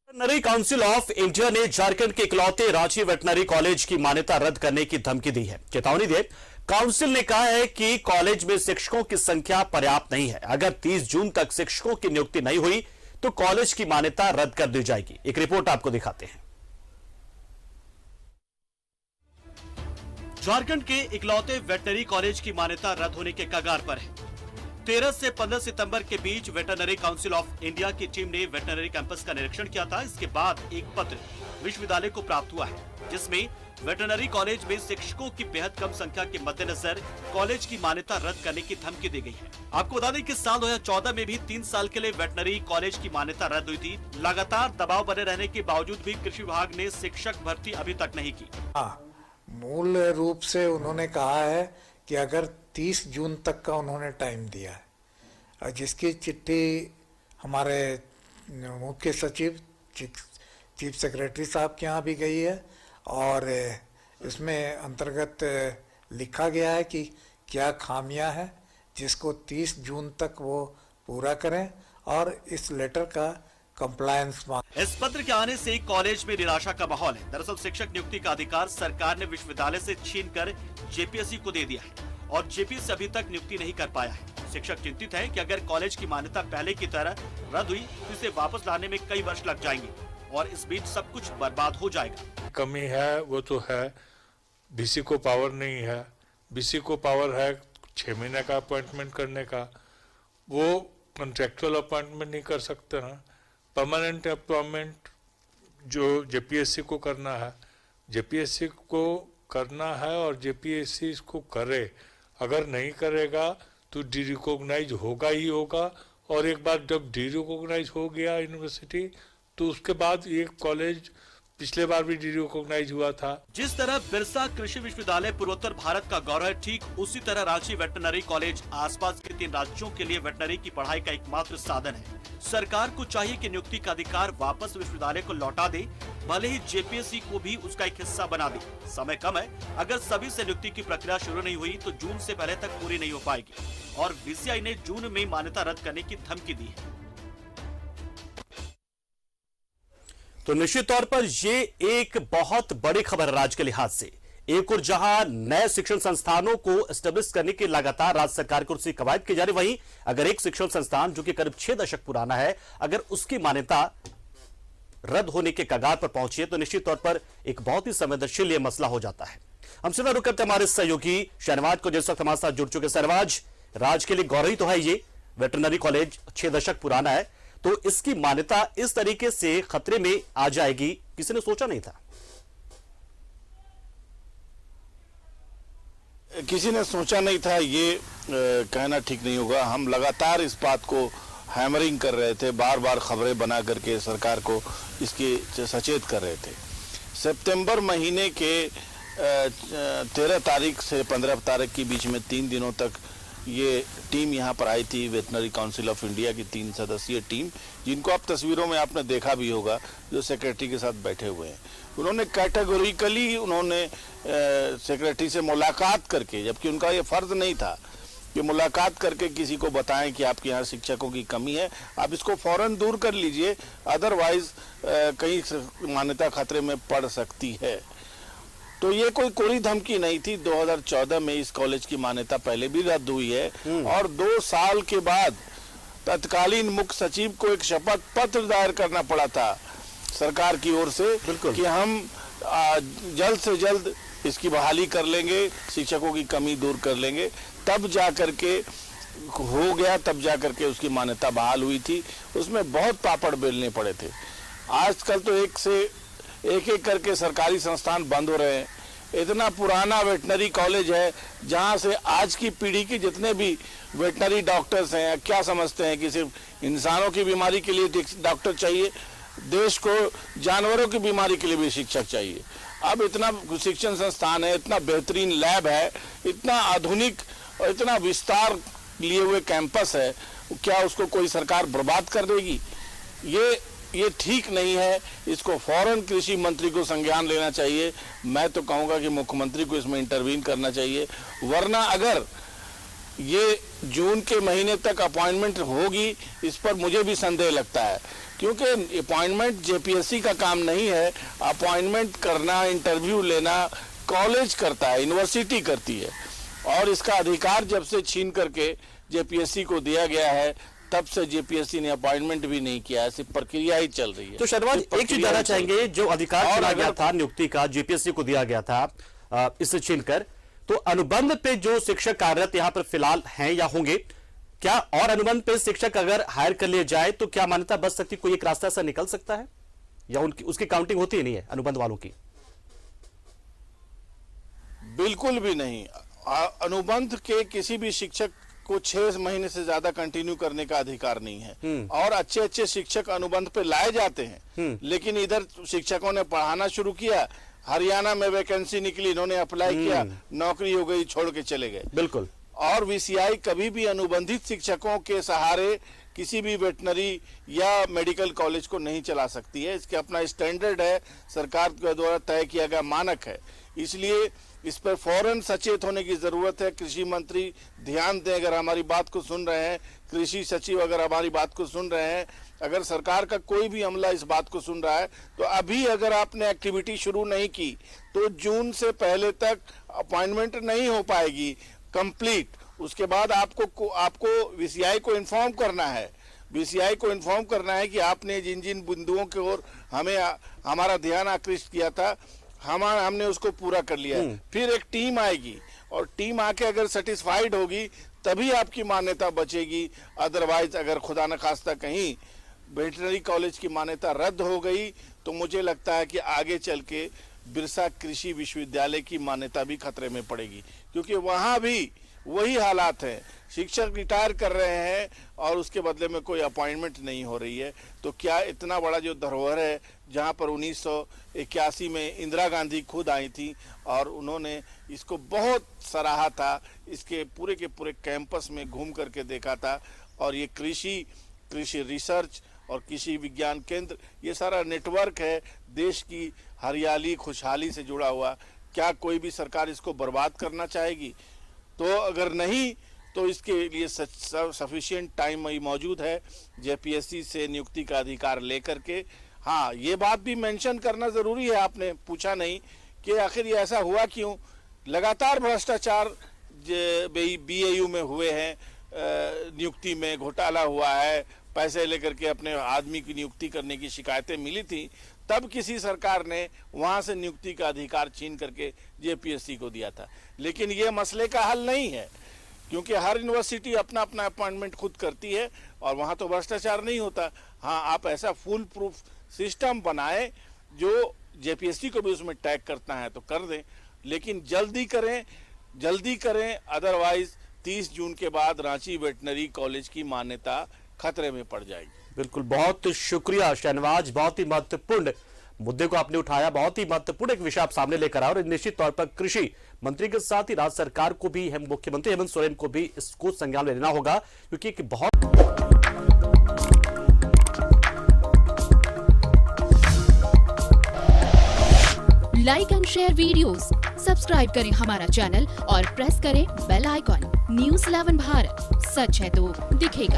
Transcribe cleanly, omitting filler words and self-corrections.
Veterinary council of India ने झारखंड के इकलौते रांची वेटरनरी कॉलेज की मान्यता रद्द करने की धमकी दी है। चेतावनी दी। काउंसिल ने कहा है कि कॉलेज में शिक्षकों की संख्या पर्याप्त नहीं है। अगर 30 जून तक शिक्षकों की नियुक्ति नहीं हुई तो कॉलेज की मान्यता रद्द कर दी जाएगी। एक रिपोर्ट आपको दिखाते हैं। झारखंड के इकलौते वेटरनरी कॉलेज की मान्यता रद्द होने के कगार पर है। 13 से 15 सितंबर के बीच वेटरनरी काउंसिल ऑफ इंडिया की टीम ने वेटरनरी कैंपस का निरीक्षण किया था। इसके बाद एक पत्र विश्वविद्यालय को प्राप्त हुआ है, जिसमें वेटरनरी कॉलेज में शिक्षकों की बेहद कम संख्या के मद्देनजर कॉलेज की मान्यता रद्द करने की धमकी दी गई है। आपको बता दें कि साल 2014 में भी 3 साल के लिए वेटरनरी कॉलेज की मान्यता रद्द हुई थी। लगातार दबाव बने रहने के बावजूद भी कृषि विभाग ने शिक्षक भर्ती अभी तक नहीं की। मूल रूप से उन्होंने कहा है कि अगर 30 जून तक का उन्होंने टाइम दिया है, जिसकी चिट्ठी हमारे मुख्य सचिव चीफ सेक्रेटरी साहब के यहाँ भी गई है और इसमें अंतर्गत लिखा गया है कि क्या खामियां हैं, जिसको 30 जून तक वो पूरा करें और इस लेटर का कंप्लायंस। इस पत्र के आने से कॉलेज में निराशा का माहौल है। दरअसल शिक्षक नियुक्ति का अधिकार सरकार ने विश्वविद्यालय से छीनकर जेपीएससी को दे दिया है और जेपीएससी अभी तक नियुक्ति नहीं कर पाया है। शिक्षक चिंतित हैं कि अगर कॉलेज की मान्यता पहले की तरह रद्द हुई तो इसे वापस लाने में कई वर्ष लग जाएंगे और इस बीच सब कुछ बर्बाद हो जाएगा। कमी है वो तो है, बीसी को पावर नहीं है। बीसी को पावर है 6 महीने का अपॉइंटमेंट करने का, वो कॉन्ट्रेक्चुअल अपॉइंटमेंट नहीं कर सकते ना। परमानेंट अपॉइंटमेंट जो जेपीएससी को करना है, जेपीएससी को करना है और जेपीएससी इसको करे। अगर नहीं करेगा तो डी रिकॉग्नाइज होगा ही होगा, और एक बार जब डी रिकॉग्नाइज हो गया यूनिवर्सिटी तो उसके बाद ये कॉलेज पिछले बार भी डी रिकॉग्नाइज हुआ था। जिस तरह बिरसा कृषि विश्वविद्यालय पूर्वोत्तर भारत का गौरव है, ठीक उसी तरह रांची वेटरनरी कॉलेज आसपास के 3 राज्यों के लिए वेटरनरी की पढ़ाई का एकमात्र साधन है। सरकार को चाहिए कि नियुक्ति का अधिकार वापस विश्वविद्यालय को लौटा दे, भले ही जेपीएससी को भी उसका एक हिस्सा बना दे। समय कम है, अगर सभी से नियुक्ति की प्रक्रिया शुरू नहीं हुई तो जून से पहले तक पूरी नहीं हो पाएगी और बीसीआई ने जून में मान्यता रद्द करने की धमकी दी है। तो निश्चित तौर पर ये एक बहुत बड़ी खबर है राज्य के लिहाज से। एक और जहां नए शिक्षण संस्थानों को एस्टेब्लिश करने की लगातार राज्य सरकार की ओर से कवायद की जा रही, वहीं अगर एक शिक्षण संस्थान जो कि करीब 6 दशक पुराना है, अगर उसकी मान्यता रद्द होने के कगार पर पहुंची है तो निश्चित तौर पर एक बहुत ही संवेदनशील यह मसला हो जाता है। हम सीधा रुक करते हमारे सहयोगी शहनवाज को, जिस वक्त हमारे साथ जुड़ चुके। शहनवाज, राज्य के लिए गौरव तो है, ये वेटरनरी कॉलेज 6 दशक पुराना है, तो इसकी मान्यता इस तरीके से खतरे में आ जाएगी, किसी ने सोचा नहीं था। किसी ने सोचा नहीं था, ये कहना ठीक नहीं होगा। हम लगातार इस बात को हैमरिंग कर रहे थे, बार बार खबरें बना करके सरकार को इसकी सचेत कर रहे थे। सितंबर महीने के 13 तारीख से 15 तारीख के बीच में 3 दिनों तक ये टीम यहाँ पर आई थी, वेटरनरी काउंसिल ऑफ इंडिया की 3 सदस्यीय टीम, जिनको आप तस्वीरों में आपने देखा भी होगा, जो सेक्रेटरी के साथ बैठे हुए हैं। उन्होंने कैटेगोरिकली सेक्रेटरी से मुलाकात करके, जबकि उनका ये फर्ज नहीं था कि मुलाकात करके किसी को बताएं कि आपके यहाँ शिक्षकों की कमी है, आप इसको फौरन दूर कर लीजिए, अदरवाइज कहीं मान्यता खतरे में पड़ सकती है। तो ये कोई कोरी धमकी नहीं थी। 2014 में इस कॉलेज की मान्यता पहले भी रद्द हुई है और 2 साल के बाद तत्कालीन मुख्य सचिव को एक शपथ पत्र दायर करना पड़ा था सरकार की ओर से कि हम जल्द से जल्द इसकी बहाली कर लेंगे, शिक्षकों की कमी दूर कर लेंगे। तब जा करके हो गया, तब जा करके उसकी मान्यता बहाल हुई थी। उसमें बहुत पापड़ बेलने पड़े थे। आजकल तो एक एक करके सरकारी संस्थान बंद हो रहे हैं। इतना पुराना वेटनरी कॉलेज है जहां से आज की पीढ़ी के जितने भी वेटनरी डॉक्टर्स हैं, क्या समझते हैं कि सिर्फ इंसानों की बीमारी के लिए डॉक्टर चाहिए, देश को जानवरों की बीमारी के लिए भी शिक्षक चाहिए। अब इतना शिक्षण संस्थान है, इतना बेहतरीन लैब है, इतना आधुनिक और इतना विस्तार लिए हुए कैंपस है, क्या उसको कोई सरकार बर्बाद कर देगी? ये ठीक नहीं है। इसको फौरन कृषि मंत्री को संज्ञान लेना चाहिए। मैं तो कहूँगा कि मुख्यमंत्री को इसमें इंटरवीन करना चाहिए, वरना अगर ये जून के महीने तक अपॉइंटमेंट होगी, इस पर मुझे भी संदेह लगता है। क्योंकि अपॉइंटमेंट जेपीएससी का काम नहीं है। अपॉइंटमेंट करना, इंटरव्यू लेना कॉलेज करता है, यूनिवर्सिटी करती है, और इसका अधिकार जब से छीन करके जेपीएससी को दिया गया है तब से जेपीएससी ने अपॉइंटमेंट भी नहीं किया है, सिर्फ प्रक्रिया ही चल रही है। तो शहनवाज, एक चीज जानना चाहेंगे, जो अधिकार चला गया था नियुक्ति का, जेपीएससी को दिया गया था इससे छीनकर, तो अनुबंध पे जो शिक्षक कार्यरत यहाँ पर फिलहाल हैं या होंगे, क्या और अनुबंध पे शिक्षक अगर हायर कर लिए जाए तो क्या मान्यता बच सकती, कोई एक रास्ता से निकल सकता है, या उनकी उसकी काउंटिंग होती ही नहीं है अनुबंध वालों की? बिल्कुल भी नहीं। अनुबंध के किसी भी शिक्षक को 6 महीने से ज्यादा कंटिन्यू करने का अधिकार नहीं है, और अच्छे अच्छे शिक्षक अनुबंध पे लाए जाते हैं, लेकिन इधर शिक्षकों ने पढ़ाना शुरू किया, हरियाणा में वैकेंसी निकली, इन्होंने अप्लाई किया, नौकरी हो गई, छोड़ के चले गए। बिल्कुल। और वीसीआई कभी भी अनुबंधित शिक्षकों के सहारे किसी भी वेटनरी या मेडिकल कॉलेज को नहीं चला सकती है। इसके अपना स्टैंडर्ड है, सरकार के द्वारा तय किया गया मानक है, इसलिए इस पर फौरन सचेत होने की जरूरत है। कृषि मंत्री ध्यान दें, अगर हमारी बात को सुन रहे हैं, कृषि सचिव अगर हमारी बात को सुन रहे हैं, अगर सरकार का कोई भी अमला इस बात को सुन रहा है, तो अभी अगर आपने एक्टिविटी शुरू नहीं की तो जून से पहले तक अपॉइंटमेंट नहीं हो पाएगी कंप्लीट। उसके बाद आपको वीसीआई को इन्फॉर्म करना है, बीसीआई को इन्फॉर्म करना है कि आपने जिन जिन बिंदुओं की ओर हमारा ध्यान आकृष्ट किया था, हमने उसको पूरा कर लिया है। फिर एक टीम आएगी, और टीम आके अगर सेटिस्फाइड होगी तभी आपकी मान्यता बचेगी। अदरवाइज अगर खुदा न खास्ता कहीं वेटरनरी कॉलेज की मान्यता रद्द हो गई तो मुझे लगता है कि आगे चल के बिरसा कृषि विश्वविद्यालय की मान्यता भी खतरे में पड़ेगी, क्योंकि वहां भी वही हालात है, शिक्षक रिटायर कर रहे हैं और उसके बदले में कोई अपॉइंटमेंट नहीं हो रही है। तो क्या इतना बड़ा जो धरोहर है, जहां पर 1981 में इंदिरा गांधी खुद आई थी और उन्होंने इसको बहुत सराहा था, इसके पूरे के पूरे कैंपस में घूम करके देखा था, और ये कृषि रिसर्च और कृषि विज्ञान केंद्र, ये सारा नेटवर्क है देश की हरियाली खुशहाली से जुड़ा हुआ। क्या कोई भी सरकार इसको बर्बाद करना चाहेगी? तो अगर नहीं तो इसके लिए सफिशिएंट टाइम मौजूद है जेपीएससी से नियुक्ति का अधिकार लेकर के। हाँ, ये बात भी मेंशन करना जरूरी है, आपने पूछा नहीं कि आखिर ये ऐसा हुआ क्यों। लगातार भ्रष्टाचार बीएयू में हुए हैं, नियुक्ति में घोटाला हुआ है, पैसे लेकर के अपने आदमी की नियुक्ति करने की शिकायतें मिली थी, तब किसी सरकार ने वहां से नियुक्ति का अधिकार छीन करके जेपीएससी को दिया था। लेकिन ये मसले का हल नहीं है, क्योंकि हर यूनिवर्सिटी अपना अपना अपॉइंटमेंट खुद करती है और वहां तो भ्रष्टाचार नहीं होता। हाँ, आप ऐसा फुल प्रूफ सिस्टम बनाए जो जेपीएससी को भी उसमें टैग करता है तो कर दें, लेकिन जल्दी करें, अदरवाइज 30 जून के बाद रांची वेटनरी कॉलेज की मान्यता खतरे में पड़ जाएगी। बिल्कुल, बहुत शुक्रिया शहनवाज, बहुत ही महत्वपूर्ण मुद्दे को आपने उठाया, बहुत ही महत्वपूर्ण एक विषय आप सामने लेकर आए, और निश्चित तौर पर कृषि मंत्री के साथ ही राज्य सरकार को भी, मुख्यमंत्री हेमंत सोरेन को भी इसको संज्ञान में लेना होगा, क्योंकि एक बहुत like and share videos, subscribe करें हमारा चैनल और प्रेस करें बेल आइकॉन। न्यूज़ 11 भारत, सच है तो दिखेगा।